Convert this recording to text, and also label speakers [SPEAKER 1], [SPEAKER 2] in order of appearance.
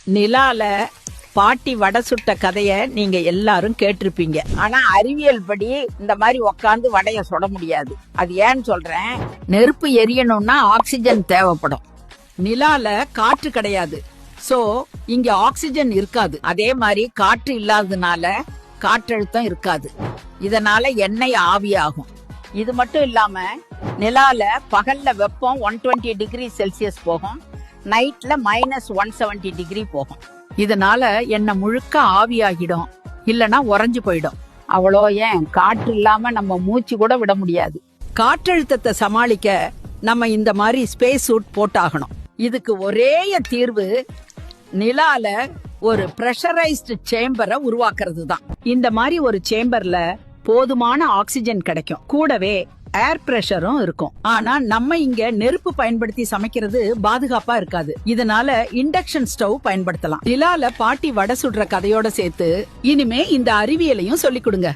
[SPEAKER 1] நிலால பாட்டி வடை சுட்ட கதைய நீங்க எல்லாரும் கேட்டிருப்பீங்க. ஆனா அறிவியல் படி இந்த மாதிரி உக்காந்து வடைய சுட முடியாது. அது ஏன்னு சொல்றேன். நெருப்பு எரியணும்னா ஆக்சிஜன் தேவைப்படும். நிலால காற்று கிடையாது. சோ இங்க ஆக்சிஜன் இருக்காது. அதே மாதிரி காற்று இல்லாததுனால காற்றழுத்தம் இருக்காது. இதனால எண்ணெய் ஆவியாகும். இது மட்டும் இல்லாம நிலால பகல்ல வெப்பம் 120 டிகிரி செல்சியஸ் போகும், நைட்ல -170 டிகிரி போகும். இதனால எண்ணெய் முழுக்க ஆவியாகிடும், இல்லனா உறைஞ்சு போயிடும். அவ்வளோ ஏன் காற்று இல்லாம நம்ம மூச்சு கூட விட முடியாது. காற்றழுத்தத்தை சமாளிக்க நம்ம இந்த மாதிரி ஸ்பேஸ் சூட் போட்டாகணும். இதுக்கு ஒரே தீர்வு நிலால ஒரு பிரஷரைஸ்டு சேம்பரை உருவாக்குறது தான். இந்த மாதிரி ஒரு சேம்பர்ல போதுமான ஆக்சிஜன் கிடைக்கும், கூடவே ஏர் பிரஷரும் இருக்கும். ஆனா நம்ம இங்க நெருப்பு பயன்படுத்தி சமைக்கிறது பாதுகாப்பா இருக்காது. இதனால இண்டக்ஷன் ஸ்டவ் பயன்படுத்தலாம். நிலால பாட்டி வடை சுடுற கதையோட சேர்த்து இனிமே இந்த அறிவியலையும் சொல்லிக் கொடுங்க.